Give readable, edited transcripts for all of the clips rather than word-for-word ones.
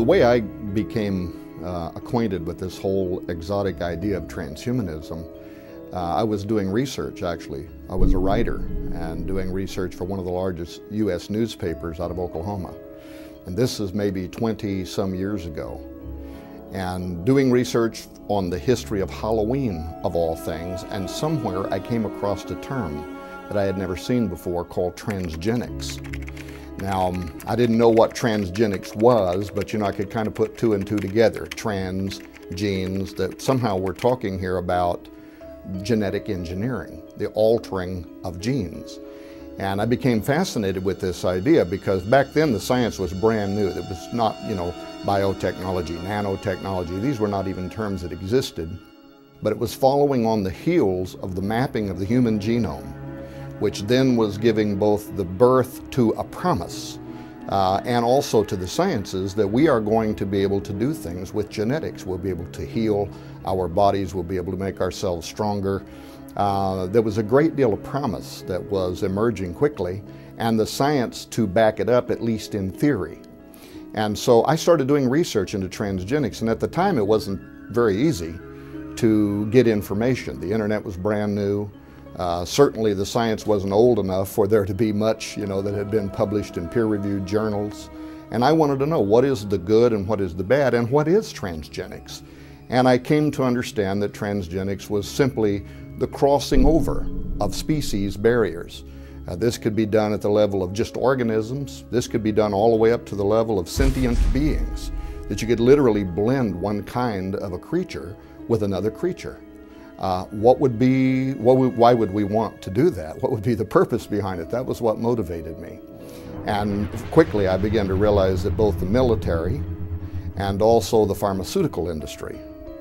way I became acquainted with this whole exotic idea of transhumanism, I was doing research, actually. I was a writer and doing research for one of the largest U.S. newspapers out of Oklahoma. And this is maybe 20-some years ago. And doing research on the history of Halloween, of all things, and somewhere I came across a term that I had never seen before called transgenics. Now, I didn't know what transgenics was, but I could kind of put two and two together. Trans, genes, that somehow we're talking here about genetic engineering, the altering of genes. And I became fascinated with this idea because back then the science was brand new. It was not, biotechnology, nanotechnology. These were not even terms that existed. But it was following on the heels of the mapping of the human genome, which then was giving both the birth to a promise and also to the sciences that we are going to be able to do things with genetics. We'll be able to heal our bodies, we'll be able to make ourselves stronger. There was a great deal of promise that was emerging quickly, and the science to back it up, at least in theory. And so I started doing research into transgenics, and at the time it wasn't very easy to get information. The internet was brand new. Certainly the science wasn't old enough for there to be much, that had been published in peer-reviewed journals. And I wanted to know what is the good and what is the bad and what is transgenics. And I came to understand that transgenics was simply the crossing over of species barriers. This could be done at the level of just organisms. This could be done all the way up to the level of sentient beings, that you could literally blend one kind of a creature with another creature. Why would we want to do that? What would be the purpose behind it? That was what motivated me. And quickly I began to realize that both the military and also the pharmaceutical industry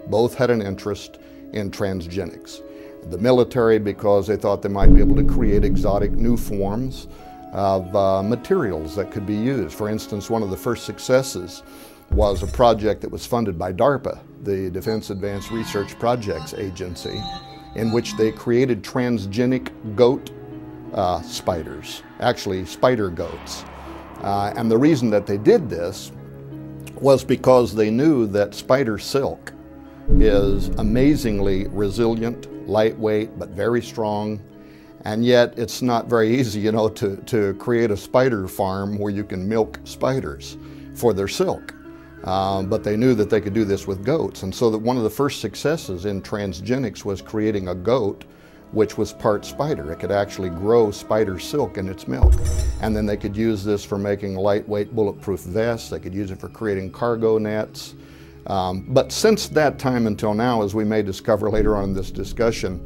both had an interest in transgenics. The military because they thought they might be able to create exotic new forms of materials that could be used. For instance, one of the first successes was a project that was funded by DARPA, the Defense Advanced Research Projects Agency, in which they created transgenic goat spiders, actually spider goats. And the reason that they did this was because they knew that spider silk is amazingly resilient, lightweight, but very strong. And yet it's not very easy, to create a spider farm where you can milk spiders for their silk. But they knew that they could do this with goats. And so that one of the first successes in transgenics was creating a goat which was part spider. It could actually grow spider silk in its milk. And then they could use this for making lightweight bulletproof vests. They could use it for creating cargo nets. But since that time until now, as we may discover later on in this discussion,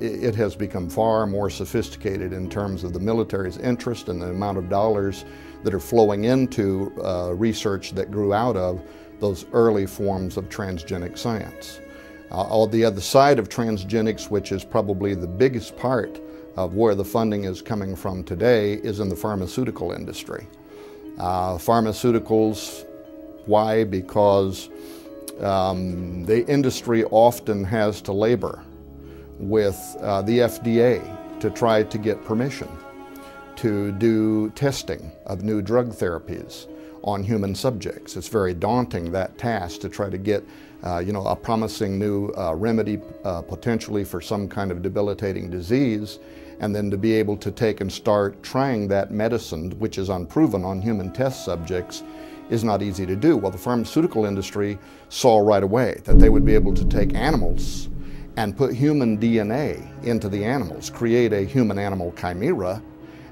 it has become far more sophisticated in terms of the military's interest and the amount of dollars that are flowing into research that grew out of those early forms of transgenic science. On the other side of transgenics, which is probably the biggest part of where the funding is coming from today, is in the pharmaceutical industry. Pharmaceuticals, why? Because the industry often has to labor with the FDA to try to get permission to do testing of new drug therapies on human subjects. It's very daunting, that task, to try to get a promising new remedy potentially for some kind of debilitating disease, and then to be able to take and start trying that medicine, which is unproven on human test subjects, is not easy to do. Well, the pharmaceutical industry saw right away that they would be able to take animals and put human DNA into the animals, create a human-animal chimera,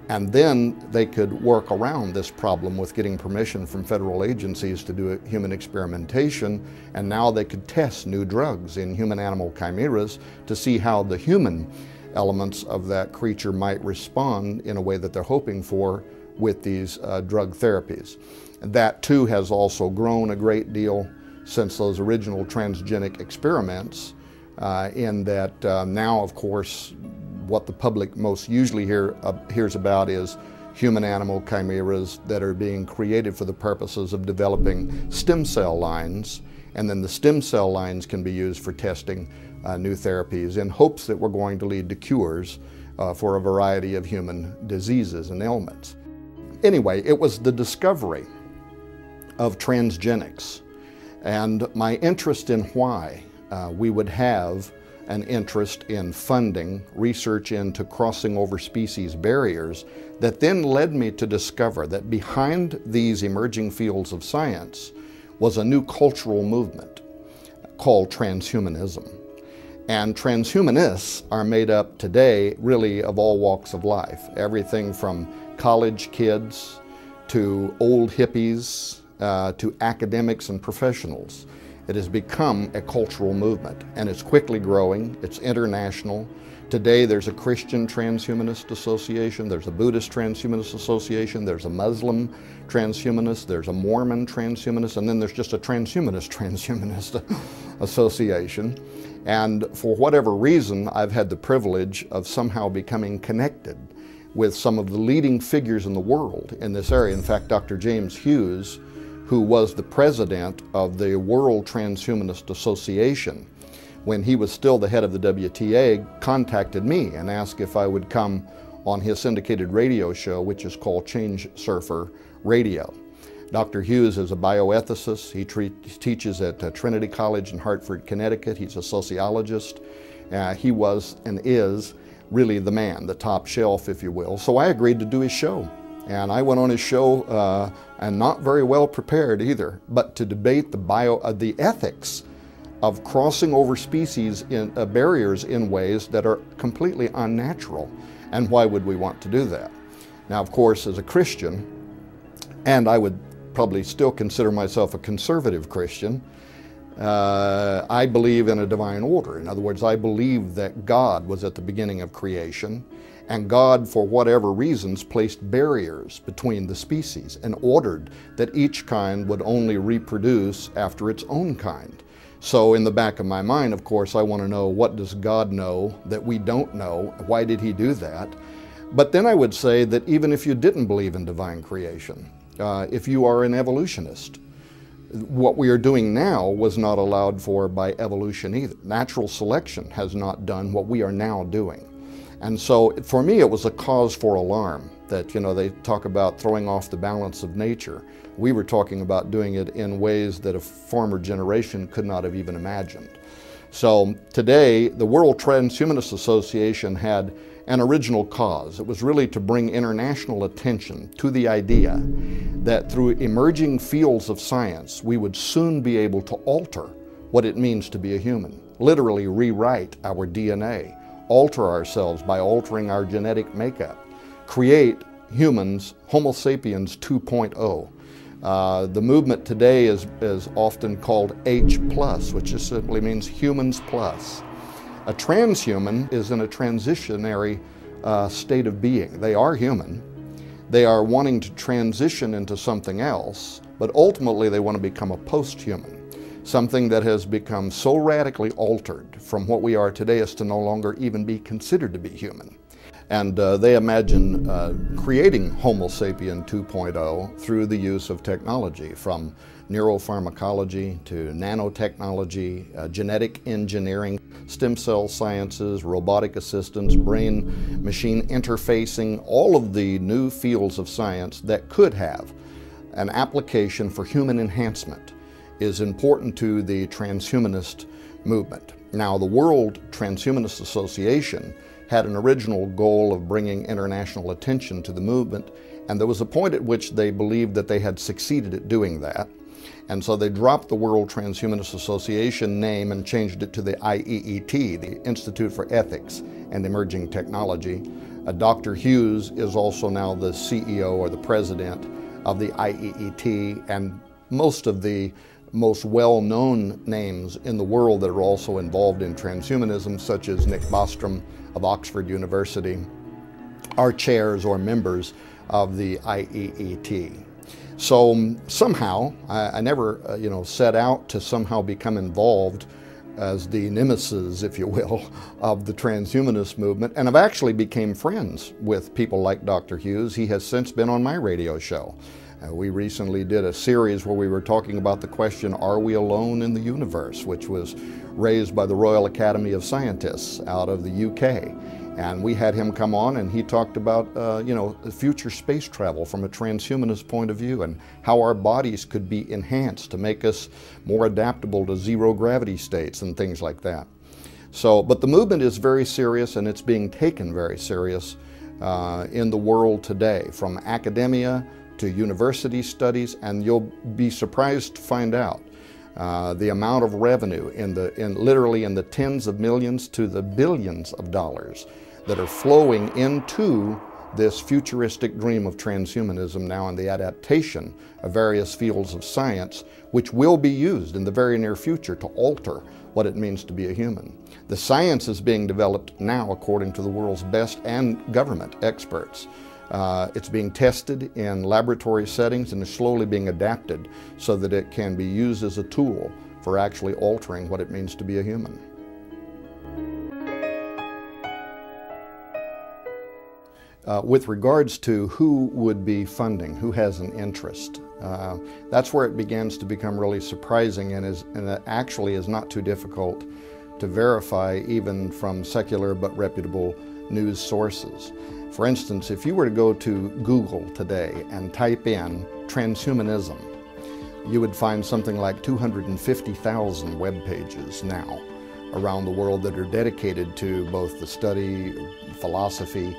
and then they could work around this problem with getting permission from federal agencies to do human experimentation, and now they could test new drugs in human-animal chimeras to see how the human elements of that creature might respond in a way that they're hoping for with these drug therapies. That too has also grown a great deal since those original transgenic experiments, in that now, of course, what the public most usually hears about is human-animal chimeras that are being created for the purposes of developing stem cell lines, and then the stem cell lines can be used for testing new therapies in hopes that we're going to lead to cures for a variety of human diseases and ailments. Anyway, it was the discovery of transgenics. And my interest in why we would have an interest in funding research into crossing over species barriers that then led me to discover that behind these emerging fields of science was a new cultural movement called transhumanism. And transhumanists are made up today really of all walks of life, everything from college kids to old hippies to academics and professionals. It has become a cultural movement, and it's quickly growing. It's international. Today there's a Christian Transhumanist Association, there's a Buddhist Transhumanist Association, there's a Muslim Transhumanist, there's a Mormon Transhumanist, and then there's just a Transhumanist Association. And for whatever reason, I've had the privilege of somehow becoming connected with some of the leading figures in the world in this area. In fact, Dr. James Hughes, who was the president of the World Transhumanist Association, when he was still the head of the WTA, contacted me and asked if I would come on his syndicated radio show, which is called Change Surfer Radio. Dr. Hughes is a bioethicist. He teaches at Trinity College in Hartford, Connecticut. He's a sociologist. He was and is really the man, the top shelf, if you will. So I agreed to do his show. And I went on his show, and not very well prepared either, but to debate the ethics of crossing over species barriers in ways that are completely unnatural. And why would we want to do that? Now, of course, as a Christian, and I would probably still consider myself a conservative Christian, I believe in a divine order. In other words, I believe that God was at the beginning of creation, and God, for whatever reasons, placed barriers between the species and ordered that each kind would only reproduce after its own kind. So in the back of my mind, of course, I want to know, what does God know that we don't know? Why did he do that? But then I would say that even if you didn't believe in divine creation, if you are an evolutionist, what we are doing now was not allowed for by evolution either. Natural selection has not done what we are now doing. And so for me, it was a cause for alarm that, you know, they talk about throwing off the balance of nature. We were talking about doing it in ways that a former generation could not have even imagined. So today, the World Transhumanist Association had an original cause. It was really to bring international attention to the idea that through emerging fields of science, we would soon be able to alter what it means to be a human, literally rewrite our DNA, alter ourselves by altering our genetic makeup, create humans, Homo sapiens 2.0. The movement today is often called H+, which just simply means humans plus. A transhuman is in a transitionary state of being. They are human. They are wanting to transition into something else, but ultimately they want to become a post-human. Something that has become so radically altered from what we are today as to no longer even be considered to be human. And they imagine creating Homo sapien 2.0 through the use of technology, from neuropharmacology to nanotechnology, genetic engineering, stem cell sciences, robotic assistance, brain-machine interfacing, all of the new fields of science that could have an application for human enhancement is important to the transhumanist movement. Now, the World Transhumanist Association had an original goal of bringing international attention to the movement, and there was a point at which they believed that they had succeeded at doing that. And so they dropped the World Transhumanist Association name and changed it to the IEET, the Institute for Ethics and Emerging Technology. Dr. Hughes is also now the CEO or the president of the IEET, and most of the most well-known names in the world that are also involved in transhumanism, such as Nick Bostrom of Oxford University, are chairs or members of the IEET. So somehow, I never set out to somehow become involved as the nemesis, if you will, of the transhumanist movement, and I've actually became friends with people like Dr. Hughes. He has since been on my radio show. We recently did a series where we were talking about the question, are we alone in the universe, which was raised by the Royal Academy of Scientists out of the UK. And we had him come on, and he talked about, future space travel from a transhumanist point of view, and how our bodies could be enhanced to make us more adaptable to zero gravity states and things like that. So, but the movement is very serious, and it's being taken very serious in the world today, from academia to university studies, and you'll be surprised to find out the amount of revenue literally in the tens of millions to the billions of dollars that are flowing into this futuristic dream of transhumanism now, and the adaptation of various fields of science, which will be used in the very near future to alter what it means to be a human. The science is being developed now according to the world's best and government experts. It's being tested in laboratory settings and is slowly being adapted so that it can be used as a tool for actually altering what it means to be a human. With regards to who would be funding, who has an interest, that's where it begins to become really surprising, and it actually is not too difficult to verify even from secular but reputable news sources. For instance, if you were to go to Google today and type in transhumanism, you would find something like 250,000 web pages now around the world that are dedicated to both the study, philosophy,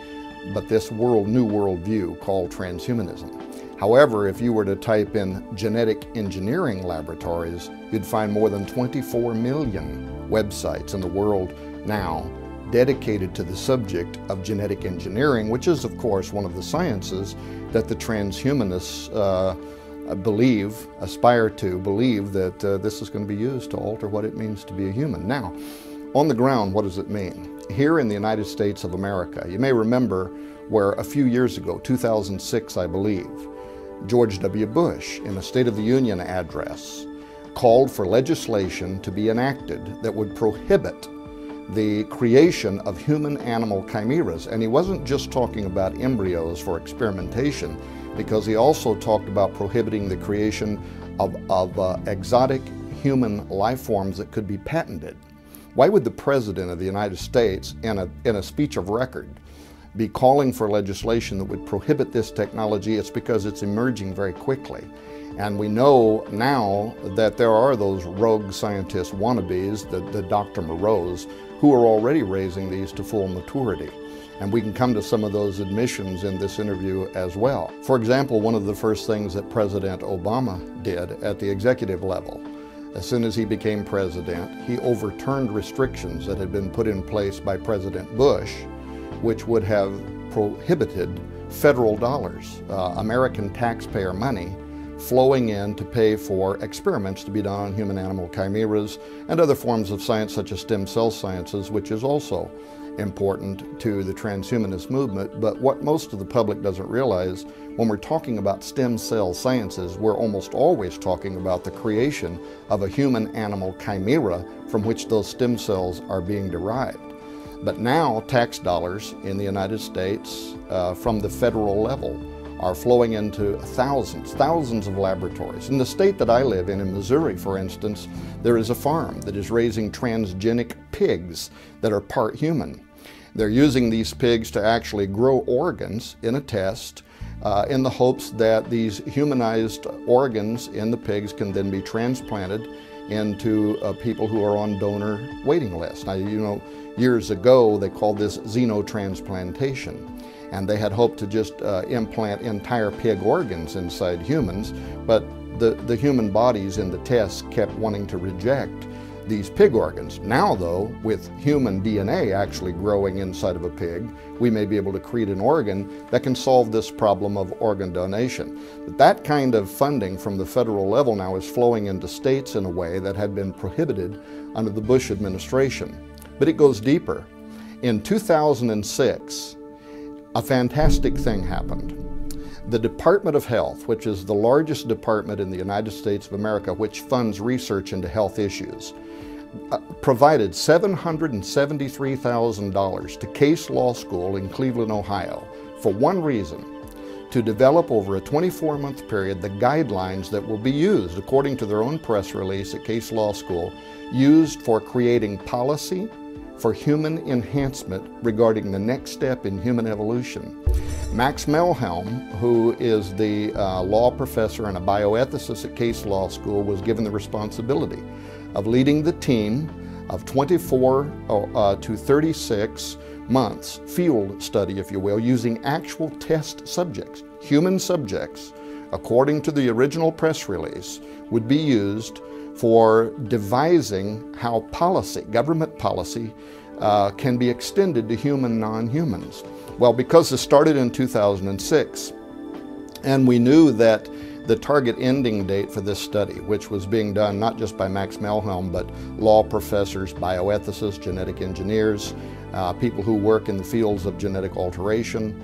but this new world view called transhumanism. However, if you were to type in genetic engineering laboratories, you'd find more than 24 million websites in the world now dedicated to the subject of genetic engineering, which is, of course, one of the sciences that the transhumanists aspire to believe that this is going to be used to alter what it means to be a human. Now, on the ground, what does it mean? Here in the United States of America, you may remember where a few years ago, 2006, I believe, George W. Bush, in a State of the Union address, called for legislation to be enacted that would prohibit the creation of human-animal chimeras. And he wasn't just talking about embryos for experimentation, because he also talked about prohibiting the creation of exotic human life forms that could be patented. Why would the President of the United States, in a speech of record, be calling for legislation that would prohibit this technology? It's because it's emerging very quickly. And we know now that there are those rogue scientist wannabes, the Dr. Moreaus, who are already raising these to full maturity. And we can come to some of those admissions in this interview as well. For example, one of the first things that President Obama did at the executive level, as soon as he became president, he overturned restrictions that had been put in place by President Bush, which would have prohibited federal dollars, American taxpayer money, flowing in to pay for experiments to be done on human-animal chimeras and other forms of science such as stem cell sciences, which is also important to the transhumanist movement. But what most of the public doesn't realize, when we're talking about stem cell sciences, we're almost always talking about the creation of a human-animal chimera from which those stem cells are being derived. But now tax dollars in the United States from the federal level are flowing into thousands of laboratories. In the state that I live in Missouri, for instance, there is a farm that is raising transgenic pigs that are part human. They're using these pigs to actually grow organs in a test in the hopes that these humanized organs in the pigs can then be transplanted into people who are on donor waiting lists. Now, you know, years ago they called this xenotransplantation. And they had hoped to just implant entire pig organs inside humans, but the human bodies in the tests kept wanting to reject these pig organs. Now though, with human DNA actually growing inside of a pig, we may be able to create an organ that can solve this problem of organ donation. But that kind of funding from the federal level now is flowing into states in a way that had been prohibited under the Bush administration. But it goes deeper. In 2006, a fantastic thing happened. The Department of Health, which is the largest department in the United States of America which funds research into health issues, provided $773,000 to Case Law School in Cleveland, Ohio, for one reason: to develop over a 24-month period the guidelines that will be used, according to their own press release at Case Law School, used for creating policy, for human enhancement regarding the next step in human evolution. Max Melhelm, who is the law professor and a bioethicist at Case Law School, was given the responsibility of leading the team of 24 to 36 months field study, if you will, using actual test subjects. Human subjects, according to the original press release, would be used for devising how policy, government policy, can be extended to human non-humans. Well, because this started in 2006, and we knew that the target ending date for this study, which was being done not just by Max Melhelm, but law professors, bioethicists, genetic engineers, people who work in the fields of genetic alteration,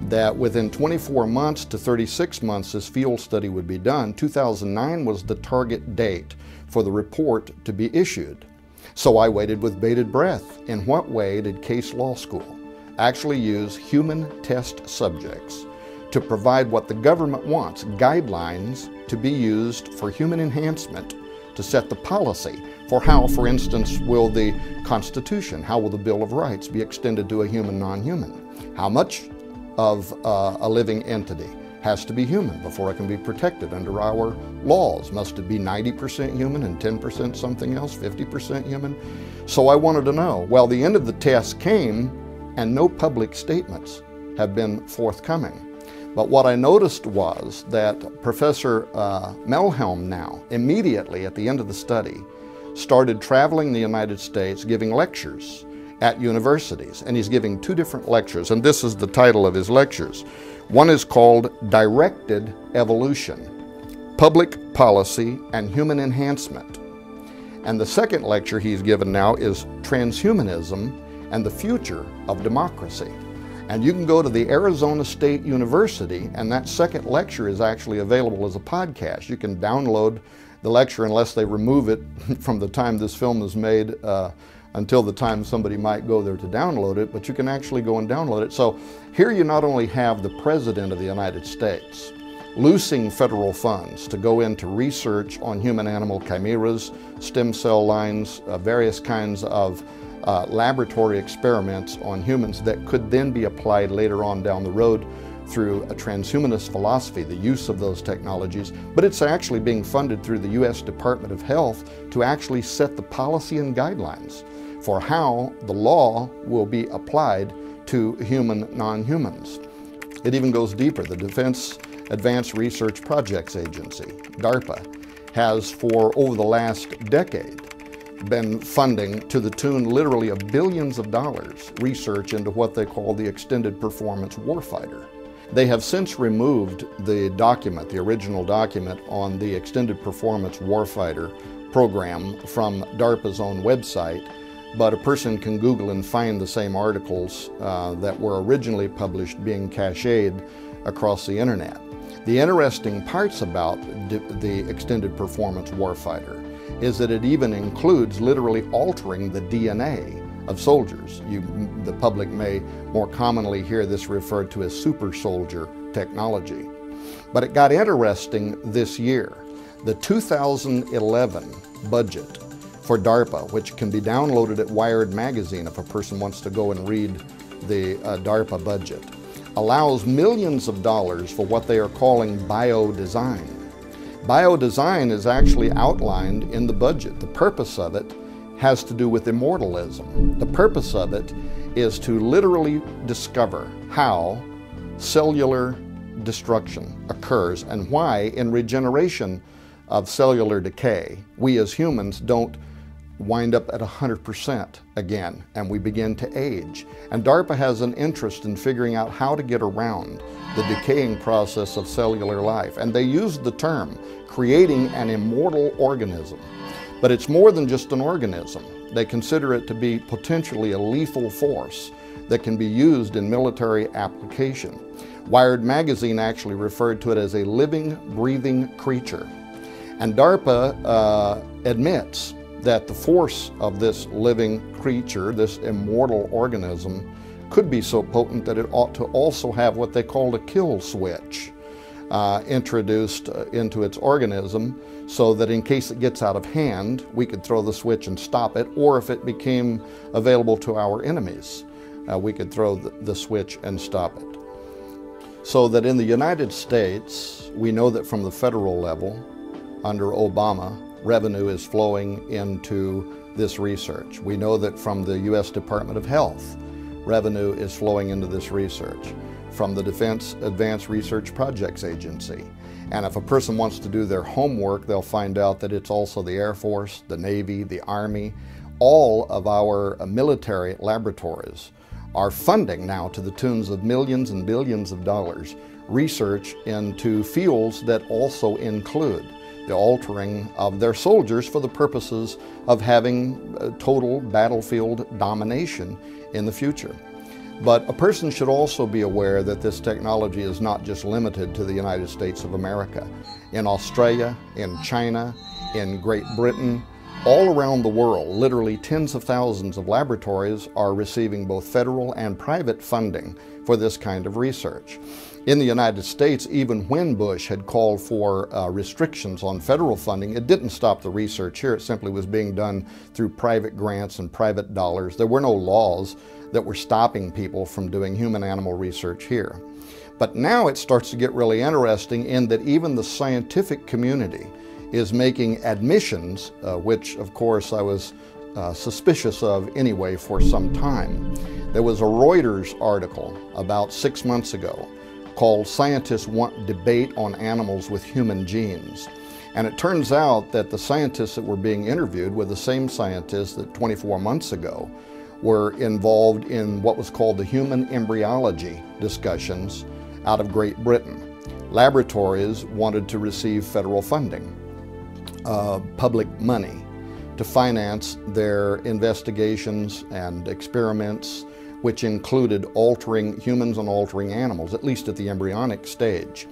that within 24 months to 36 months this field study would be done. 2009 was the target date for the report to be issued. So I waited with bated breath. In what way did Case Law School actually use human test subjects to provide what the government wants, guidelines to be used for human enhancement, to set the policy for how, for instance, will the Constitution, how will the Bill of Rights be extended to a human non-human? How much of a living entity has to be human before it can be protected under our laws? Must it be 90% human and 10% something else, 50% human? So I wanted to know. Well, the end of the test came and no public statements have been forthcoming. But what I noticed was that Professor Melhelm now, immediately at the end of the study, started traveling the United States giving lectures at universities. And he's giving 2 different lectures, and this is the title of his lectures. One is called Directed Evolution, Public Policy and Human Enhancement. And the second lecture he's given now is Transhumanism and the Future of Democracy. And you can go to the Arizona State University, and that second lecture is actually available as a podcast. You can download the lecture, unless they remove it from the time this film is made until the time somebody might go there to download it, but you can actually go and download it. So here you not only have the President of the United States loosing federal funds to go into research on human-animal chimeras, stem cell lines, various kinds of laboratory experiments on humans that could then be applied later on down the road through a transhumanist philosophy, the use of those technologies, but it's actually being funded through the U.S. Department of Health to actually set the policy and guidelines for how the law will be applied to human non-humans. It even goes deeper. The Defense Advanced Research Projects Agency, DARPA, has for over the last decade been funding to the tune literally of billions of dollars research into what they call the Extended Performance Warfighter. They have since removed the document, the original document on the Extended Performance Warfighter program from DARPA's own website, but a person can Google and find the same articles that were originally published being cached across the internet. The interesting parts about the Extended Performance Warfighter is that it even includes literally altering the DNA of soldiers. The public may more commonly hear this referred to as super soldier technology. But it got interesting this year. The 2011 budget for DARPA, which can be downloaded at Wired magazine if a person wants to go and read the DARPA budget, allows millions of dollars for what they are calling biodesign. Biodesign is actually outlined in the budget. The purpose of it has to do with immortalism. The purpose of it is to literally discover how cellular destruction occurs and why in regeneration of cellular decay, we as humans don't wind up at 100% again, and we begin to age. And DARPA has an interest in figuring out how to get around the decaying process of cellular life. And they use the term creating an immortal organism. But it's more than just an organism. They consider it to be potentially a lethal force that can be used in military application. Wired magazine actually referred to it as a living, breathing creature. And DARPA admits that the force of this living creature, this immortal organism, could be so potent that it ought to also have what they called a kill switch. introduced into its organism, so that in case it gets out of hand, we could throw the switch and stop it, or if it became available to our enemies, we could throw the switch and stop it. So that in the United States, we know that from the federal level, under Obama, revenue is flowing into this research. We know that from the U.S. Department of Health, revenue is flowing into this research. From the Defense Advanced Research Projects Agency. And if a person wants to do their homework, they'll find out that it's also the Air Force, the Navy, the Army. All of our military laboratories are funding now, to the tunes of millions and billions of dollars, research into fields that also include the altering of their soldiers for the purposes of having total battlefield domination in the future. But a person should also be aware that this technology is not just limited to the United States of America. In Australia, in China, in Great Britain, all around the world, literally tens of thousands of laboratories are receiving both federal and private funding for this kind of research. In the United States, even when Bush had called for restrictions on federal funding, it didn't stop the research here. It simply was being done through private grants and private dollars. There were no laws that were stopping people from doing human-animal research here. But now it starts to get really interesting in that even the scientific community is making admissions, which of course I was suspicious of anyway for some time. There was a Reuters article about 6 months ago called "Scientists Want Debate on Animals with Human Genes." And it turns out that the scientists that were being interviewed were the same scientists that 24 months ago were involved in what was called the human embryology discussions out of Great Britain. Laboratories wanted to receive federal funding, public money, to finance their investigations and experiments, which included altering humans and altering animals, at least at the embryonic stage.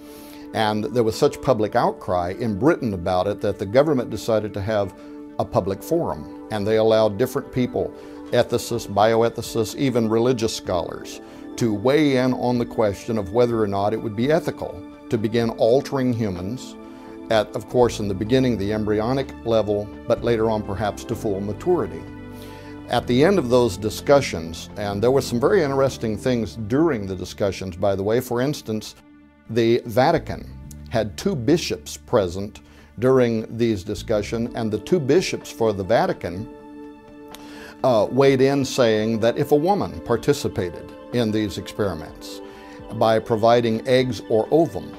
And there was such public outcry in Britain about it that the government decided to have a public forum, and they allowed different people, ethicists, bioethicists, even religious scholars, to weigh in on the question of whether or not it would be ethical to begin altering humans at, of course, in the beginning, the embryonic level, but later on perhaps to full maturity. At the end of those discussions, and there were some very interesting things during the discussions, by the way. For instance, the Vatican had 2 bishops present during these discussions, and the 2 bishops for the Vatican weighed in, saying that if a woman participated in these experiments by providing eggs or ovum,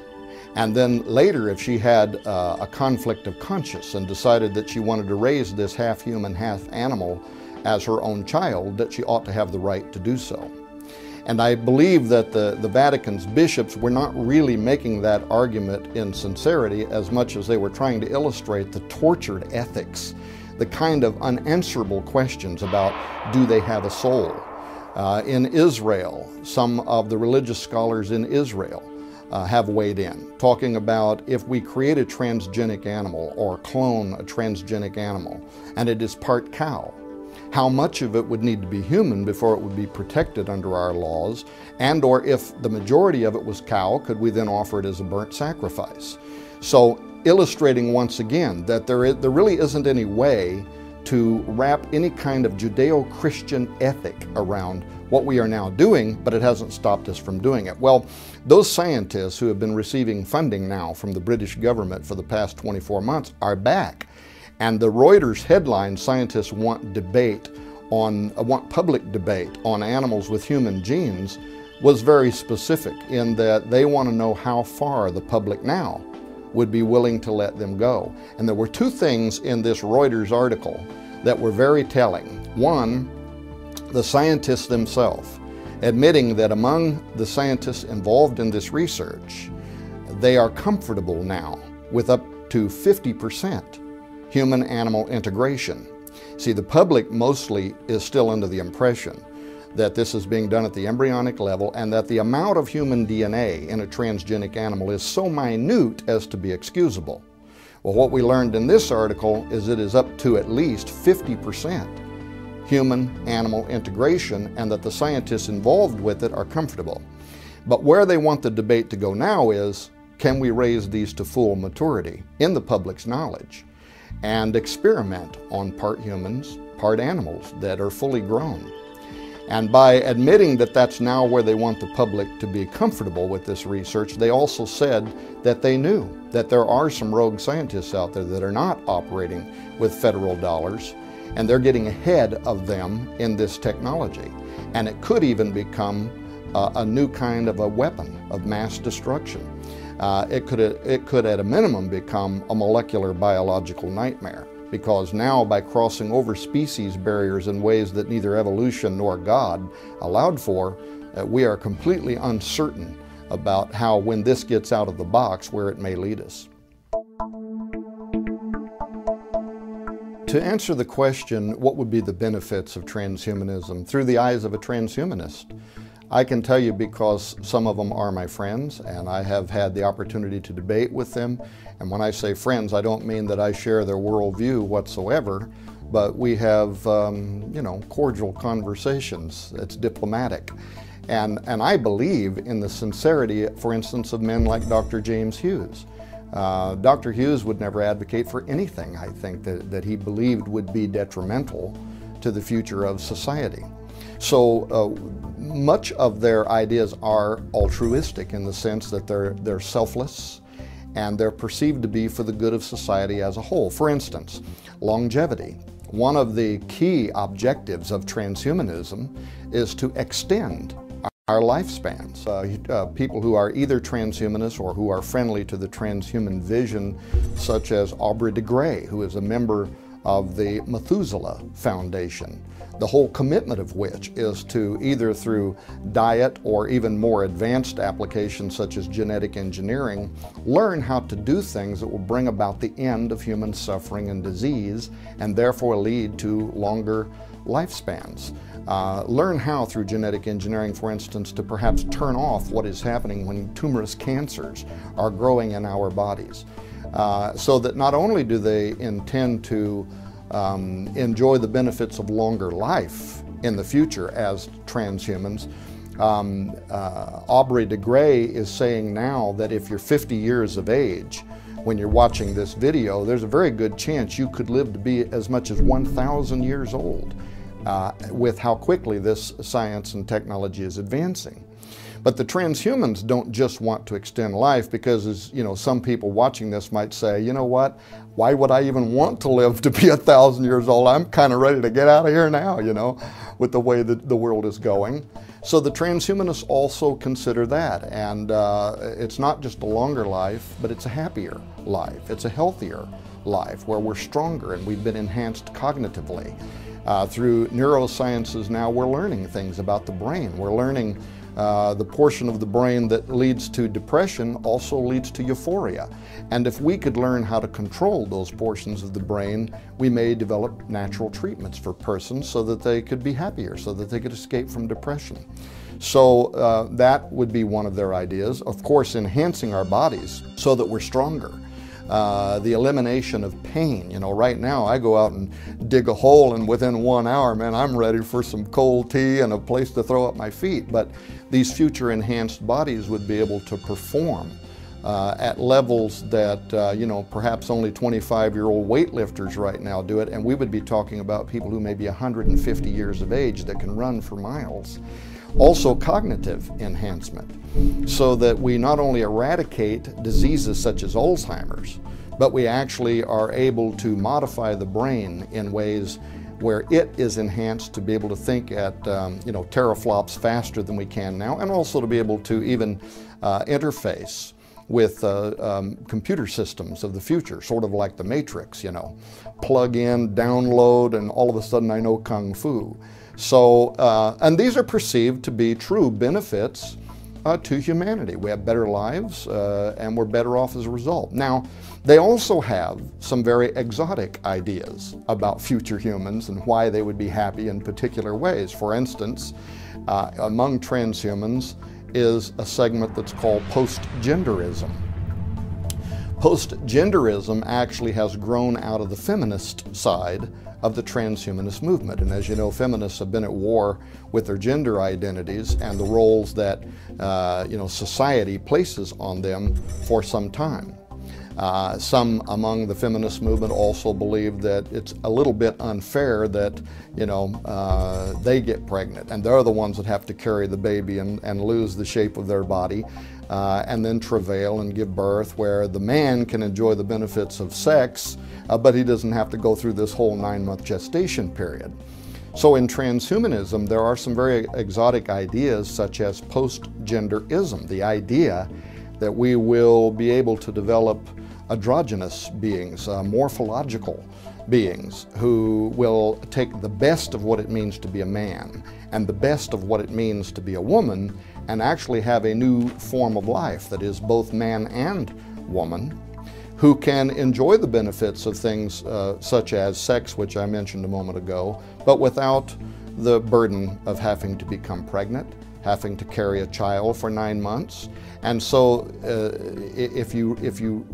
and then later if she had a conflict of conscience and decided that she wanted to raise this half human, half animal as her own child, that she ought to have the right to do so. And I believe that the Vatican's bishops were not really making that argument in sincerity as much as they were trying to illustrate the tortured ethics, the kind of unanswerable questions about, do they have a soul? In Israel, some of the religious scholars in Israel have weighed in, talking about if we create a transgenic animal or clone a transgenic animal and it is part cow, how much of it would need to be human before it would be protected under our laws, and or if the majority of it was cow, could we then offer it as a burnt sacrifice? So illustrating once again that there really isn't any way to wrap any kind of Judeo-Christian ethic around what we are now doing, but it hasn't stopped us from doing it. Well, those scientists who have been receiving funding now from the British government for the past 24 months are back. And the Reuters headline, "Scientists want public debate on animals with human genes," was very specific in that they want to know how far the public now would be willing to let them go. And there were 2 things in this Reuters article that were very telling. One, the scientists themselves admitting that among the scientists involved in this research, they are comfortable now with up to 50% human-animal integration. See, the public mostly is still under the impression that this is being done at the embryonic level and that the amount of human DNA in a transgenic animal is so minute as to be excusable. Well, what we learned in this article is it is up to at least 50% human-animal integration, and that the scientists involved with it are comfortable. But where they want the debate to go now is, can we raise these to full maturity in the public's knowledge and experiment on part humans, part animals that are fully grown? And by admitting that that's now where they want the public to be comfortable with this research, they also said that they knew that there are some rogue scientists out there that are not operating with federal dollars, and they're getting ahead of them in this technology. And it could even become a new kind of a weapon of mass destruction. It could at a minimum become a molecular biological nightmare, because now by crossing over species barriers in ways that neither evolution nor God allowed for, we are completely uncertain about how, when this gets out of the box, where it may lead us. To answer the question, what would be the benefits of transhumanism through the eyes of a transhumanist? I can tell you, because some of them are my friends and I have had the opportunity to debate with them. And when I say friends, I don't mean that I share their worldview whatsoever, but we have, cordial conversations. It's diplomatic. And I believe in the sincerity, for instance, of men like Dr. James Hughes. Dr. Hughes would never advocate for anything, I think, that he believed would be detrimental to the future of society. So much of their ideas are altruistic in the sense that they're selfless and they're perceived to be for the good of society as a whole. For instance, longevity. One of the key objectives of transhumanism is to extend our lifespans. People who are either transhumanists or who are friendly to the transhuman vision, such as Aubrey de Grey, who is a member of the Methuselah Foundation, the whole commitment of which is to, either through diet or even more advanced applications such as genetic engineering, learn how to do things that will bring about the end of human suffering and disease, and therefore lead to longer lifespans. Learn how, through genetic engineering, for instance, to perhaps turn off what is happening when tumorous cancers are growing in our bodies. So that not only do they intend to enjoy the benefits of longer life in the future as transhumans, Aubrey de Grey is saying now that if you're 50 years of age when you're watching this video, there's a very good chance you could live to be as much as 1,000 years old with how quickly this science and technology is advancing. But the transhumans don't just want to extend life, because, as you know, some people watching this might say, you know what, why would I even want to live to be 1,000 years old? I'm kind of ready to get out of here now, you know, with the way that the world is going. So the transhumanists also consider that, and it's not just a longer life, but it's a happier life. It's a healthier life where we're stronger and we've been enhanced cognitively. Through neurosciences now, we're learning things about the brain. We're learning the portion of the brain that leads to depression also leads to euphoria. And if we could learn how to control those portions of the brain, we may develop natural treatments for persons so that they could be happier, so that they could escape from depression. So that would be one of their ideas. Of course, enhancing our bodies so that we're stronger. The elimination of pain. You know, right now I go out and dig a hole, and within 1 hour, man, I'm ready for some cold tea and a place to throw up my feet. But these future enhanced bodies would be able to perform at levels that, you know, perhaps only 25-year-old weightlifters right now do it, and we would be talking about people who may be 150 years of age that can run for miles. Also, cognitive enhancement, so that we not only eradicate diseases such as Alzheimer's, but we actually are able to modify the brain in ways where it is enhanced to be able to think at teraflops faster than we can now, and also to be able to even interface with computer systems of the future, sort of like the Matrix, you know, plug in, download, and all of a sudden I know Kung Fu. So, and these are perceived to be true benefits to humanity. We have better lives and we're better off as a result. Now, they also have some very exotic ideas about future humans and why they would be happy in particular ways. For instance, among transhumans is a segment that's called post-genderism. Post-genderism actually has grown out of the feminist side of the transhumanist movement. And as you know, feminists have been at war with their gender identities and the roles that society places on them for some time. Some among the feminist movement also believe that it's a little bit unfair that, they get pregnant and they're the ones that have to carry the baby and lose the shape of their body and then travail and give birth, where the man can enjoy the benefits of sex, but he doesn't have to go through this whole 9-month gestation period. So in transhumanism, there are some very exotic ideas such as post-genderism, the idea that we will be able to develop androgynous beings, morphological beings, who will take the best of what it means to be a man and the best of what it means to be a woman and actually have a new form of life that is both man and woman, who can enjoy the benefits of things such as sex, which I mentioned a moment ago, but without the burden of having to become pregnant, having to carry a child for 9 months. And so if you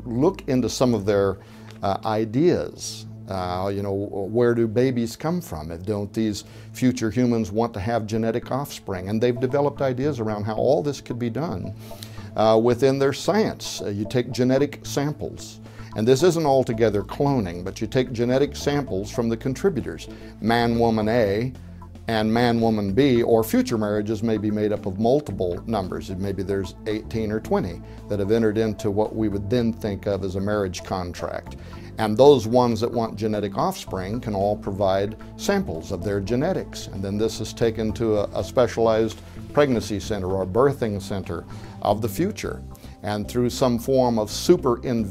look into some of their ideas, where do babies come from? Don't these future humans want to have genetic offspring? And they've developed ideas around how all this could be done within their science. You take genetic samples, and this isn't altogether cloning, but you take genetic samples from the contributors, man, woman A, and man, woman B, or future marriages may be made up of multiple numbers. Maybe there's 18 or 20 that have entered into what we would then think of as a marriage contract. And those ones that want genetic offspring can all provide samples of their genetics. And then this is taken to a specialized pregnancy center or birthing center of the future. And through some form of super in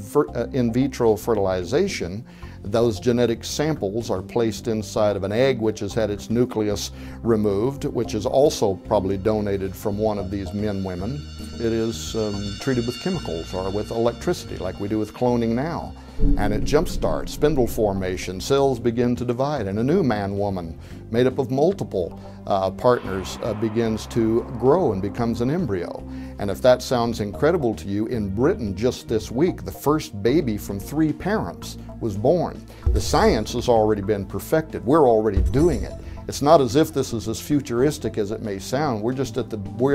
vitro fertilization, those genetic samples are placed inside of an egg which has had its nucleus removed, which is also probably donated from one of these men-women. It is treated with chemicals or with electricity like we do with cloning now. And it jumpstarts spindle formation, cells begin to divide, and a new man-woman made up of multiple partners begins to grow and becomes an embryo. And if that sounds incredible to you, in Britain just this week, the first baby from 3 parents was born. The science has already been perfected. We're already doing it. It's not as if this is as futuristic as it may sound. We're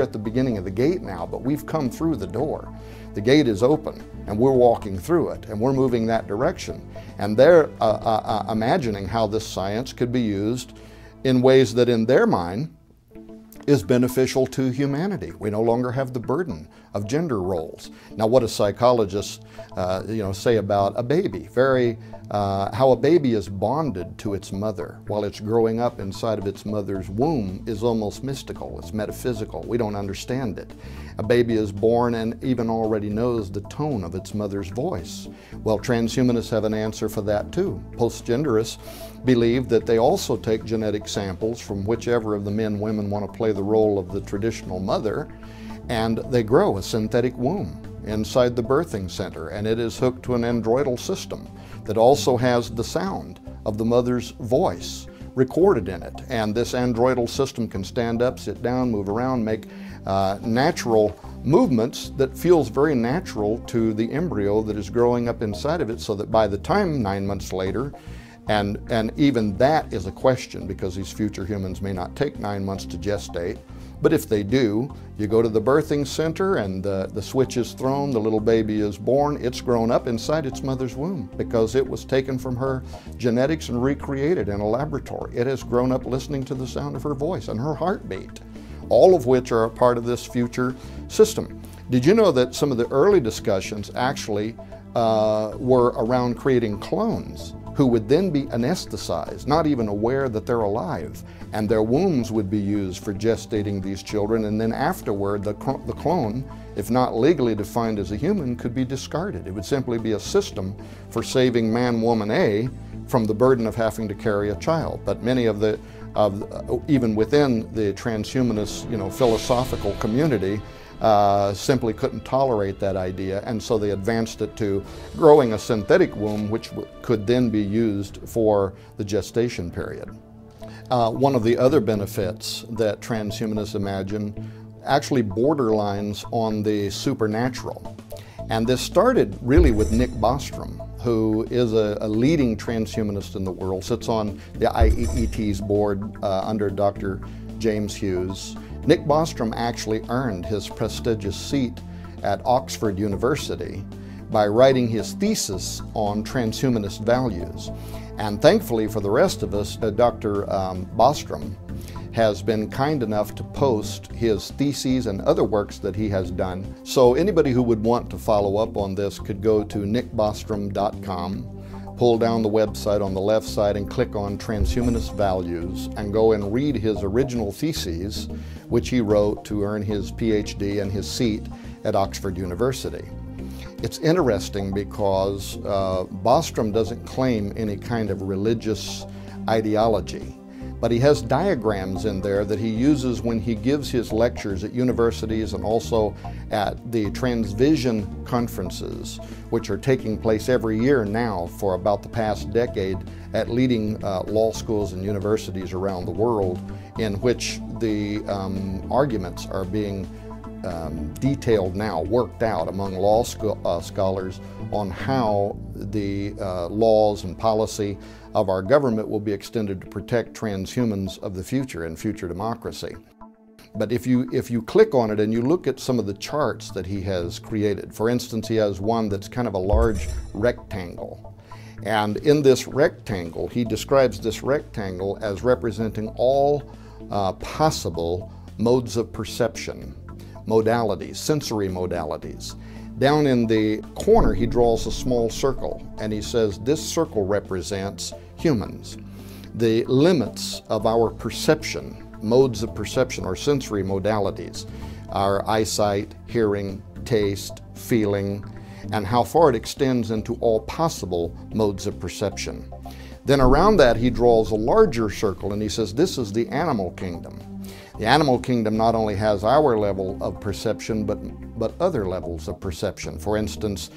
at the beginning of the gate now, but we've come through the door. The gate is open, and we're walking through it, and we're moving that direction. And they're imagining how this science could be used in ways that, in their mind, is beneficial to humanity. We no longer have the burden of gender roles. Now, what do psychologists say about a baby? How a baby is bonded to its mother while it's growing up inside of its mother's womb is almost mystical. It's metaphysical. We don't understand it. A baby is born and even already knows the tone of its mother's voice. Well, transhumanists have an answer for that too. Post-genderists believe that they also take genetic samples from whichever of the men and women want to play the role of the traditional mother, and they grow a synthetic womb inside the birthing center, and it is hooked to an androidal system that also has the sound of the mother's voice recorded in it. And this androidal system can stand up, sit down, move around, make natural movements that feels very natural to the embryo that is growing up inside of it, so that by the time 9 months later, and even that is a question because these future humans may not take 9 months to gestate, but if they do, you go to the birthing center and the switch is thrown, the little baby is born, it's grown up inside its mother's womb because it was taken from her genetics and recreated in a laboratory. It has grown up listening to the sound of her voice and her heartbeat, all of which are a part of this future system. Did you know that some of the early discussions actually were around creating clones who would then be anesthetized, not even aware that they're alive, and their wombs would be used for gestating these children, and then afterward the clone, if not legally defined as a human, could be discarded. It would simply be a system for saving man, woman A from the burden of having to carry a child. But many of the, even within the transhumanist, philosophical community, simply couldn't tolerate that idea, and so they advanced it to growing a synthetic womb which could then be used for the gestation period. One of the other benefits that transhumanists imagine actually borderlines on the supernatural. And this started really with Nick Bostrom, who is a leading transhumanist in the world, sits on the IEET's board under Dr. James Hughes. Nick Bostrom actually earned his prestigious seat at Oxford University by writing his thesis on transhumanist values. And thankfully for the rest of us, Dr. Bostrom has been kind enough to post his theses and other works that he has done. So anybody who would want to follow up on this could go to nickbostrom.com, pull down the website on the left side and click on Transhumanist Values and go and read his original theses, which he wrote to earn his PhD and his seat at Oxford University. It's interesting because Bostrom doesn't claim any kind of religious ideology, but he has diagrams in there that he uses when he gives his lectures at universities and also at the Transvision conferences, which are taking place every year now for about the past decade at leading law schools and universities around the world, in which the arguments are being detailed now, worked out among law scholars on how the laws and policy of our government will be extended to protect transhumans of the future and future democracy. But if you click on it and you look at some of the charts that he has created, for instance, he has one that's kind of a large rectangle. And in this rectangle, he describes this rectangle as representing all possible modes of perception, modalities, sensory modalities. Down in the corner, he draws a small circle, and he says this circle represents humans. The limits of our perception, modes of perception or sensory modalities, our eyesight, hearing, taste, feeling, and how far it extends into all possible modes of perception. Then around that, he draws a larger circle, and he says this is the animal kingdom. The animal kingdom not only has our level of perception, but other levels of perception. For instance,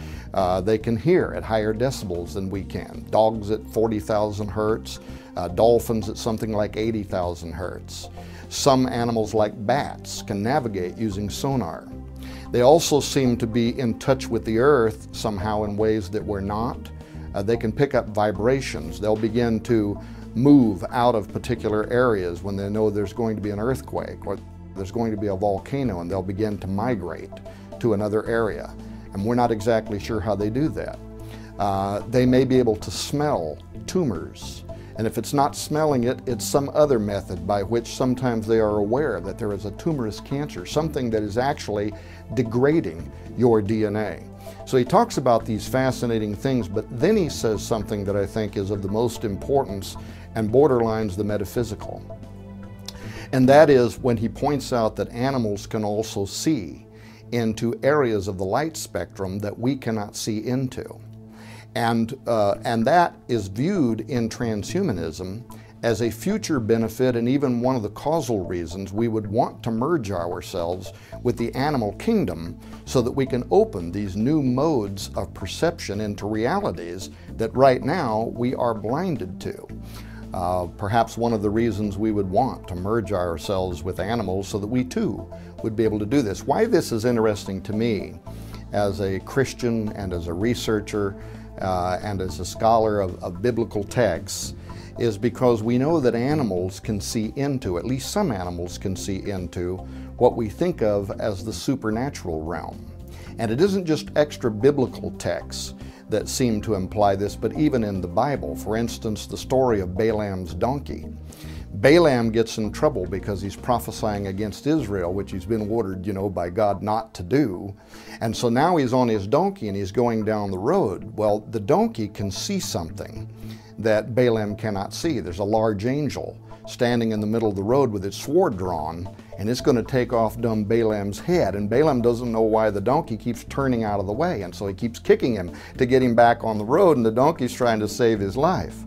they can hear at higher decibels than we can. Dogs at 40,000 hertz, dolphins at something like 80,000 hertz. Some animals like bats can navigate using sonar. They also seem to be in touch with the earth somehow in ways that we're not. They can pick up vibrations. They'll begin to move out of particular areas when they know there's going to be an earthquake or there's going to be a volcano, and they'll begin to migrate to another area. And we're not exactly sure how they do that. They may be able to smell tumors. And if it's not smelling it, it's some other method by which sometimes they are aware that there is a tumorous cancer, something that is actually degrading your DNA. So he talks about these fascinating things, but then he says something that I think is of the most importance and borderlines the metaphysical. And that is when he points out that animals can also see into areas of the light spectrum that we cannot see into. And that is viewed in transhumanism as a future benefit, and even one of the causal reasons we would want to merge ourselves with the animal kingdom so that we can open these new modes of perception into realities that right now we are blinded to. Perhaps one of the reasons we would want to merge ourselves with animals so that we too would be able to do this. Why this is interesting to me as a Christian and as a researcher and as a scholar of biblical texts is because we know that animals can see into, at least some animals can see into, what we think of as the supernatural realm. And it isn't just extra biblical texts that seem to imply this, but even in the Bible. For instance, the story of Balaam's donkey. Balaam gets in trouble because he's prophesying against Israel, which he's been ordered, by God not to do. And so now he's on his donkey and he's going down the road. Well, the donkey can see something that Balaam cannot see. There's a large angel standing in the middle of the road with its sword drawn, and it's going to take off dumb Balaam's head. And Balaam doesn't know why the donkey keeps turning out of the way, and so he keeps kicking him to get him back on the road, and the donkey's trying to save his life.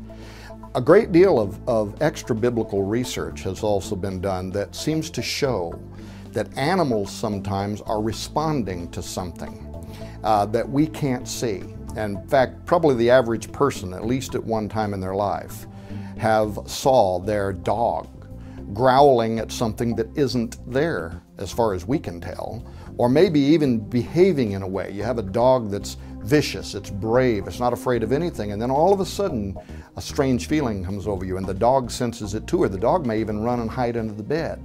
A great deal of extra biblical research has also been done that seems to show that animals sometimes are responding to something that we can't see. And in fact, probably the average person, at least at one time in their life, have saw their dog growling at something that isn't there, as far as we can tell, or maybe even behaving in a way. You have a dog that's vicious, it's brave, it's not afraid of anything, and then all of a sudden a strange feeling comes over you and the dog senses it too, or the dog may even run and hide under the bed.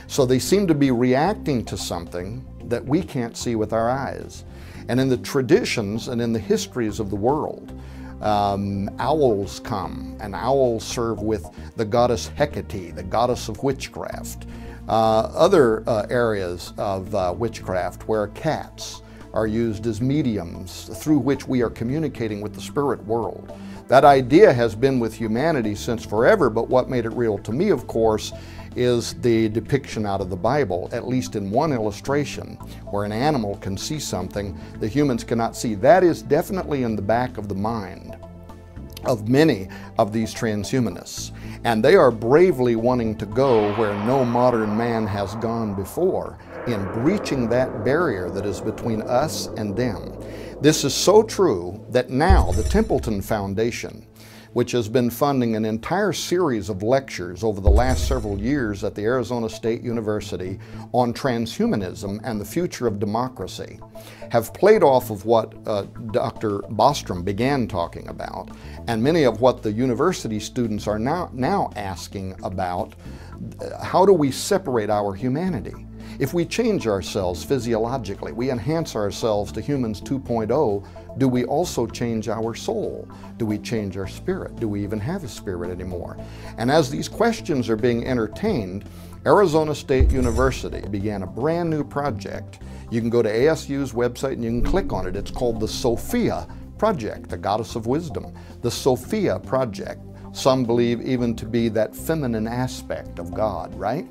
So they seem to be reacting to something that we can't see with our eyes. And in the traditions and in the histories of the world, owls come, and owls serve with the goddess Hecate, the goddess of witchcraft. Other areas of witchcraft where cats are used as mediums through which we are communicating with the spirit world. That idea has been with humanity since forever, but what made it real to me, of course, is the depiction out of the Bible, at least in one illustration, where an animal can see something the humans cannot see. That is definitely in the back of the mind of many of these transhumanists. And they are bravely wanting to go where no modern man has gone before, in breaching that barrier that is between us and them. This is so true that now the Templeton Foundation, which has been funding an entire series of lectures over the last several years at the Arizona State University on transhumanism and the future of democracy, have played off of what Dr. Bostrom began talking about, and many of what the university students are now asking about. How do we separate our humanity? If we change ourselves physiologically, we enhance ourselves to humans 2.0, do we also change our soul? Do we change our spirit? Do we even have a spirit anymore? And as these questions are being entertained, Arizona State University began a brand new project. You can go to ASU's website and you can click on it. It's called the Sophia Project, the goddess of wisdom. The Sophia Project, some believe even to be that feminine aspect of God, right?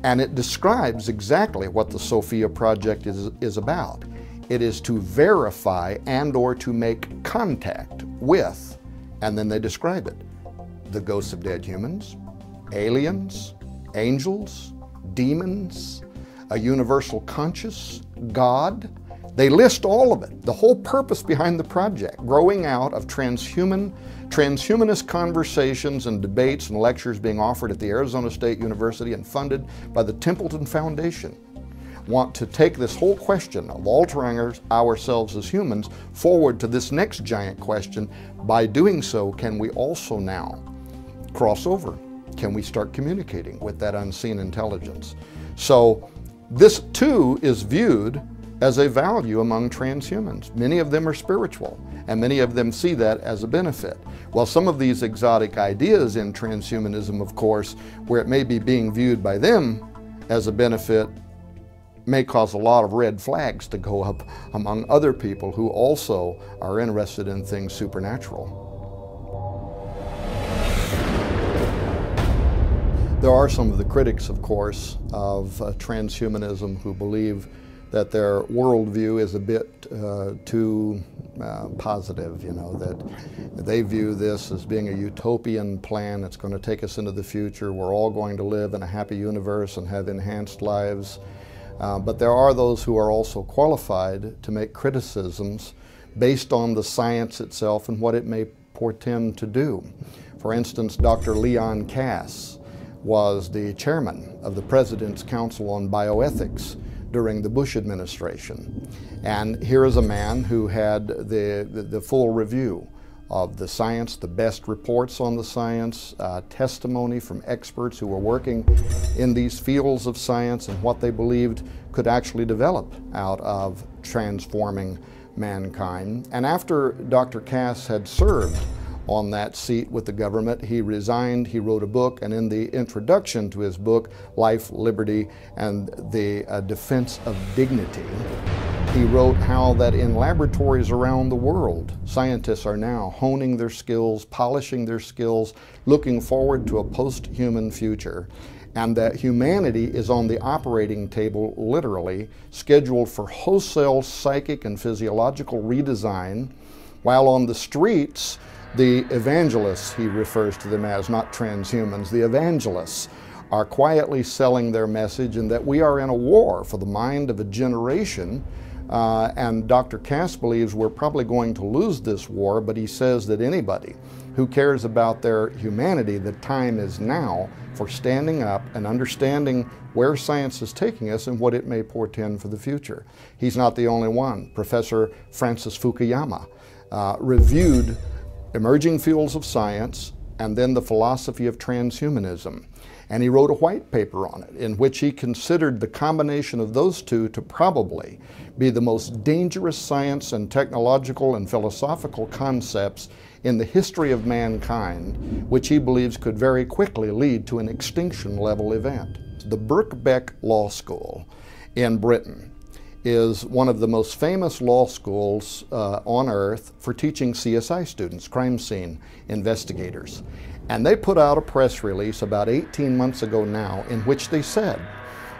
And it describes exactly what the Sophia Project is about. It is to verify and or to make contact with, and then they describe it, the ghosts of dead humans, aliens, angels, demons, a universal conscious, God. They list all of it, the whole purpose behind the project, growing out of transhumanist conversations and debates and lectures being offered at the Arizona State University and funded by the Templeton Foundation. Want to take this whole question of altering ourselves as humans forward to this next giant question. By doing so, can we also now cross over? Can we start communicating with that unseen intelligence? So this too is viewed as a value among transhumans. Many of them are spiritual, and many of them see that as a benefit. Well, some of these exotic ideas in transhumanism, of course, where it may be being viewed by them as a benefit, may cause a lot of red flags to go up among other people who also are interested in things supernatural. There are some of the critics, of course, of transhumanism who believe that their worldview is a bit too positive, you know, that they view this as being a utopian plan that's going to take us into the future. We're all going to live in a happy universe and have enhanced lives. But there are those who are also qualified to make criticisms based on the science itself and what it may portend to do. For instance, Dr. Leon Kass was the chairman of the President's Council on Bioethics during the Bush administration. And here is a man who had the full review of the science, the best reports on the science, testimony from experts who were working in these fields of science and what they believed could actually develop out of transforming mankind. And after Dr. Kass had served on that seat with the government, he resigned, he wrote a book, and in the introduction to his book, Life, Liberty, and the Defense of Dignity, he wrote how that in laboratories around the world, scientists are now honing their skills, polishing their skills, looking forward to a post-human future, and that humanity is on the operating table, literally, scheduled for wholesale psychic and physiological redesign, while on the streets, the evangelists, he refers to them as, not transhumans, the evangelists are quietly selling their message, and that we are in a war for the mind of a generation. And Dr. Kass believes we're probably going to lose this war, but he says that anybody who cares about their humanity, the time is now for standing up and understanding where science is taking us and what it may portend for the future. He's not the only one. Professor Francis Fukuyama reviewed emerging fields of science and then the philosophy of transhumanism. And he wrote a white paper on it in which he considered the combination of those two to probably be the most dangerous science and technological and philosophical concepts in the history of mankind, which he believes could very quickly lead to an extinction level event. The Birkbeck Law School in Britain is one of the most famous law schools on earth for teaching CSI students, crime scene investigators. And they put out a press release about 18 months ago now in which they said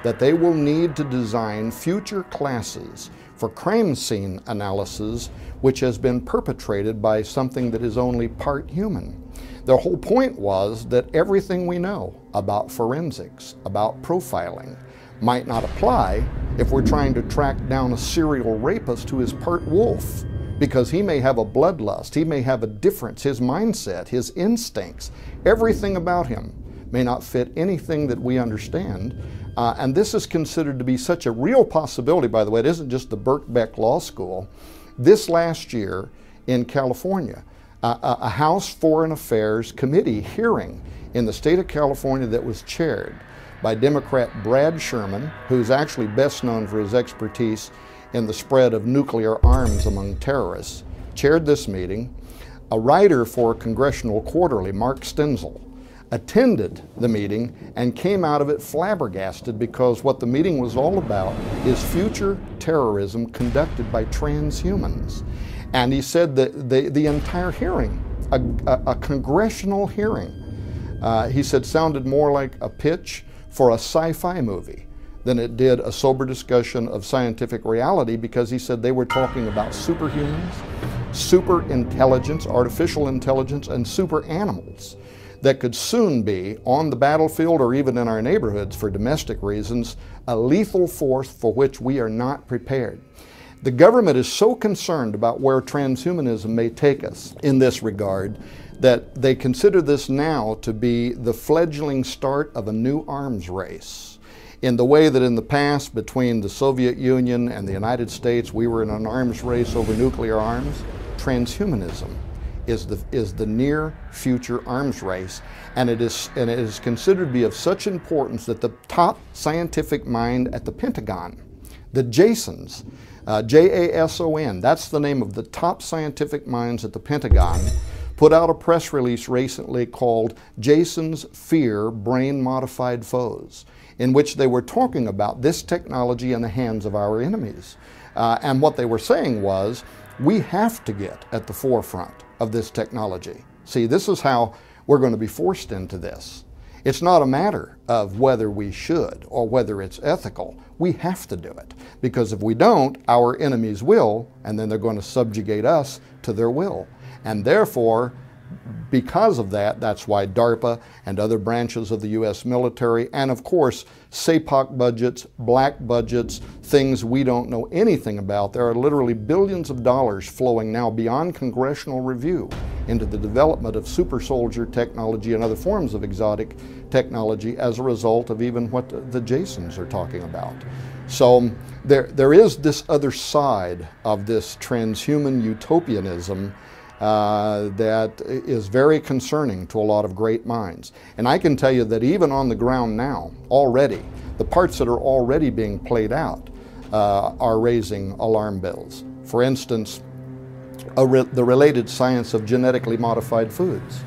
that they will need to design future classes for crime scene analysis which has been perpetrated by something that is only part human. Their whole point was that everything we know about forensics, about profiling, might not apply if we're trying to track down a serial rapist who is part wolf, because he may have a bloodlust, he may have a difference, his mindset, his instincts, everything about him may not fit anything that we understand. And this is considered to be such a real possibility, by the way. It isn't just the Birkbeck Law School. This last year in California, a House Foreign Affairs Committee hearing in the state of California that was chaired by Democrat Brad Sherman, who's actually best known for his expertise in the spread of nuclear arms among terrorists, chaired this meeting. A writer for Congressional Quarterly, Mark Stenzel, attended the meeting and came out of it flabbergasted, because what the meeting was all about is future terrorism conducted by transhumans. And he said that the entire hearing, a congressional hearing, he said sounded more like a pitch for a sci-fi movie than it did a sober discussion of scientific reality, because he said they were talking about superhumans, super intelligence, artificial intelligence, and super animals that could soon be on the battlefield or even in our neighborhoods for domestic reasons, a lethal force for which we are not prepared. The government is so concerned about where transhumanism may take us in this regard that they consider this now to be the fledgling start of a new arms race. In the way that in the past between the Soviet Union and the United States we were in an arms race over nuclear arms, transhumanism is the near future arms race, and it is considered to be of such importance that the top scientific mind at the Pentagon, the Jasons, J-A-S-O-N, that's the name of the top scientific minds at the Pentagon, put out a press release recently called Jasons Fear Brain-Modified Foes, in which they were talking about this technology in the hands of our enemies. And what they were saying was, we have to get at the forefront of this technology. See, this is how we're going to be forced into this. It's not a matter of whether we should or whether it's ethical. We have to do it, because if we don't, our enemies will, and then they're going to subjugate us to their will. And therefore, because of that, that's why DARPA and other branches of the U.S. military, and of course, SAPOC budgets, black budgets, things we don't know anything about. There are literally billions of dollars flowing now beyond congressional review into the development of super soldier technology and other forms of exotic technology as a result of even what the Jasons are talking about. So there is this other side of this transhuman utopianism that is very concerning to a lot of great minds. And I can tell you that even on the ground now, already, the parts that are already being played out are raising alarm bells. For instance, the related science of genetically modified foods.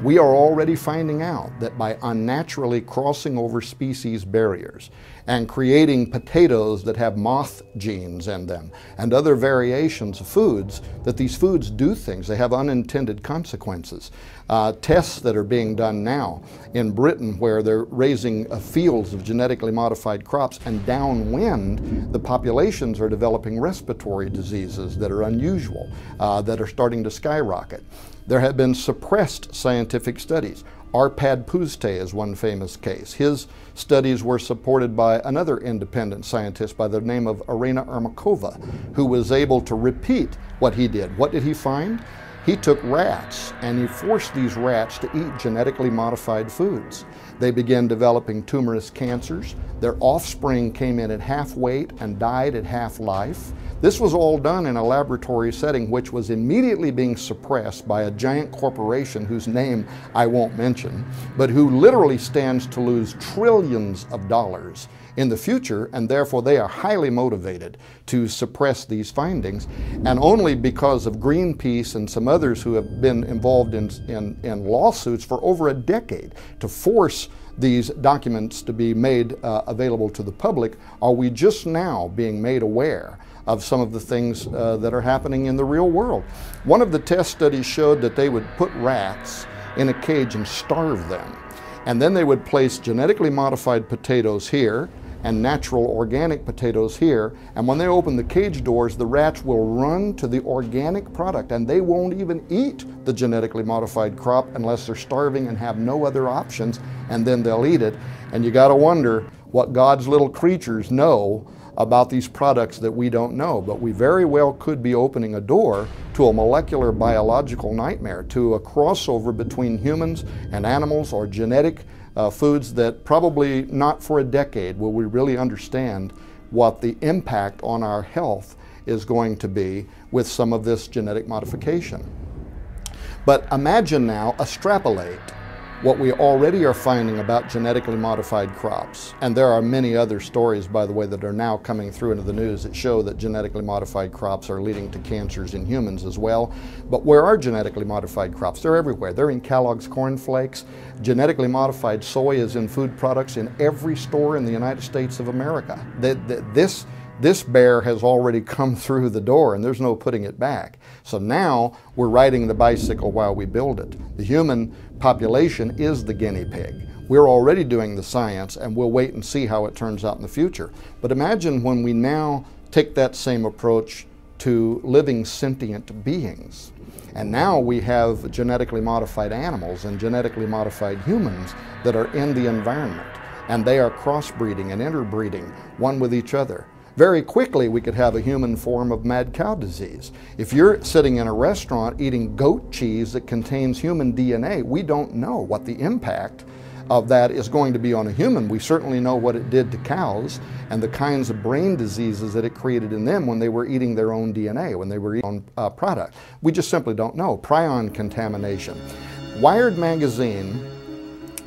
We are already finding out that by unnaturally crossing over species barriers and creating potatoes that have moth genes in them and other variations of foods, that these foods do things. They have unintended consequences. Tests that are being done now in Britain where they're raising fields of genetically modified crops, and downwind the populations are developing respiratory diseases that are unusual, that are starting to skyrocket. There have been suppressed scientific studies. Arpad Pusztai is one famous case. His studies were supported by another independent scientist by the name of Irina Ermakova, who was able to repeat what he did. What did he find? He took rats and he forced these rats to eat genetically modified foods. They began developing tumorous cancers. Their offspring came in at half weight and died at half life. This was all done in a laboratory setting which was immediately being suppressed by a giant corporation whose name I won't mention, but who literally stands to lose trillions of dollars in the future, and therefore they are highly motivated to suppress these findings. And only because of Greenpeace and some others who have been involved in lawsuits for over a decade to force these documents to be made available to the public are we just now being made aware of some of the things that are happening in the real world. One of the test studies showed that they would put rats in a cage and starve them. And then they would place genetically modified potatoes here and natural organic potatoes here. And when they open the cage doors, the rats will run to the organic product and they won't even eat the genetically modified crop unless they're starving and have no other options, and then they'll eat it. And you gotta wonder what God's little creatures know about these products that we don't know, but we very well could be opening a door to a molecular biological nightmare, to a crossover between humans and animals, or genetic foods that probably not for a decade will we really understand what the impact on our health is going to be with some of this genetic modification. But imagine now, extrapolate what we already are finding about genetically modified crops. And there are many other stories, by the way, that are now coming through into the news that show that genetically modified crops are leading to cancers in humans as well. But where are genetically modified crops? They're everywhere. They're in Kellogg's Corn Flakes. Genetically modified soy is in food products in every store in the United States of America. This bear has already come through the door and there's no putting it back. So now we're riding the bicycle while we build it. The human population is the guinea pig. We're already doing the science and we'll wait and see how it turns out in the future. But imagine when we now take that same approach to living sentient beings. And now we have genetically modified animals and genetically modified humans that are in the environment, and they are crossbreeding and interbreeding one with each other. Very quickly we could have a human form of mad cow disease. If you're sitting in a restaurant eating goat cheese that contains human DNA, we don't know what the impact of that is going to be on a human. We certainly know what it did to cows and the kinds of brain diseases that it created in them when they were eating their own DNA, when they were eating product. We just simply don't know. Prion contamination. Wired magazine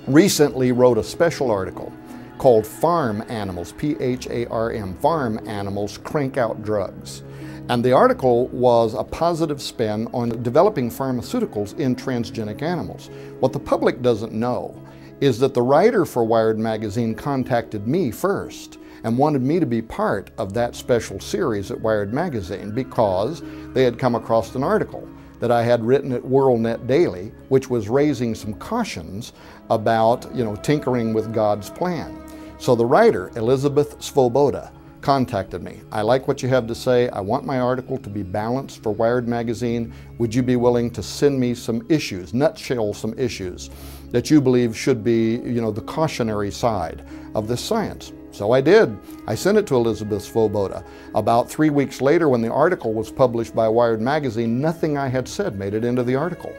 recently wrote a special article called Farm Animals, P-H-A-R-M, Farm Animals Crank Out Drugs. And the article was a positive spin on developing pharmaceuticals in transgenic animals. What the public doesn't know is that the writer for Wired Magazine contacted me first and wanted me to be part of that special series at Wired Magazine because they had come across an article that I had written at WorldNet Daily, which was raising some cautions about, tinkering with God's plan. So the writer, Elizabeth Svoboda, contacted me. I like what you have to say. I want my article to be balanced for Wired Magazine. Would you be willing to send me some issues, nutshell some issues that you believe should be, the cautionary side of this science? So I did. I sent it to Elizabeth Svoboda. About 3 weeks later, when the article was published by Wired Magazine, nothing I had said made it into the article.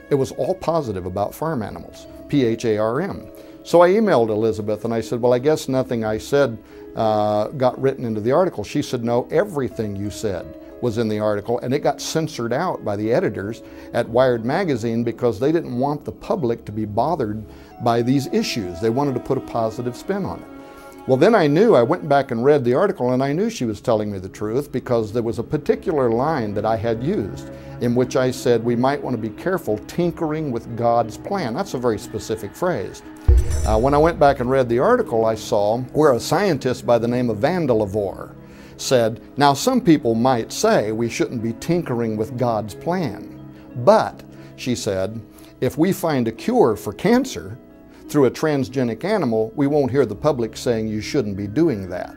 It was all positive about farm animals, P-H-A-R-M. So I emailed Elizabeth and I said, well, I guess nothing I said got written into the article. She said, no, everything you said was in the article, and it got censored out by the editors at Wired Magazine because they didn't want the public to be bothered by these issues. They wanted to put a positive spin on it. Well, then I went back and read the article, and I knew she was telling me the truth because there was a particular line that I had used in which I said we might want to be careful tinkering with God's plan. That's a very specific phrase. When I went back and read the article, I saw where a scientist by the name of Vandelevor said, now some people might say we shouldn't be tinkering with God's plan, but, she said, if we find a cure for cancer through a transgenic animal, we won't hear the public saying you shouldn't be doing that.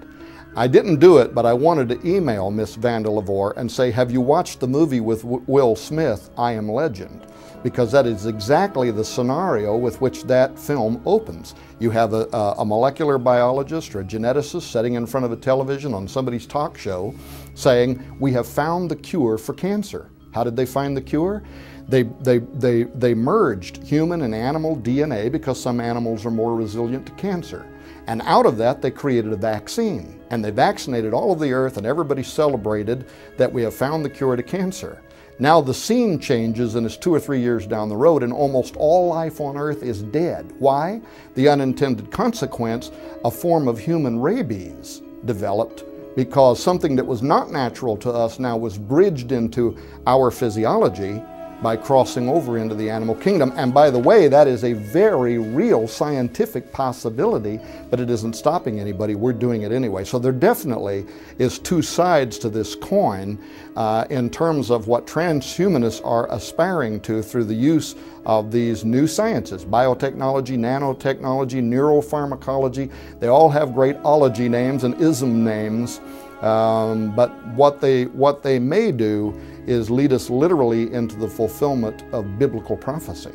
I didn't do it, but I wanted to email Miss Vandelevor and say, have you watched the movie with Will Smith, I Am Legend? Because that is exactly the scenario with which that film opens. You have a molecular biologist or a geneticist sitting in front of a television on somebody's talk show saying, we have found the cure for cancer. How did they find the cure? They merged human and animal DNA because some animals are more resilient to cancer. And out of that, they created a vaccine. And they vaccinated all of the earth, and everybody celebrated that we have found the cure to cancer. Now the scene changes, and it's 2 or 3 years down the road, and almost all life on earth is dead. Why? The unintended consequence, a form of human rabies developed because something that was not natural to us now was bridged into our physiology by crossing over into the animal kingdom. And by the way, that is a very real scientific possibility, but it isn't stopping anybody. We're doing it anyway. So there definitely is two sides to this coin in terms of what transhumanists are aspiring to through the use of these new sciences: biotechnology, nanotechnology, neuropharmacology. They all have great ology names and ism names. But what they may do is lead us literally into the fulfillment of biblical prophecy.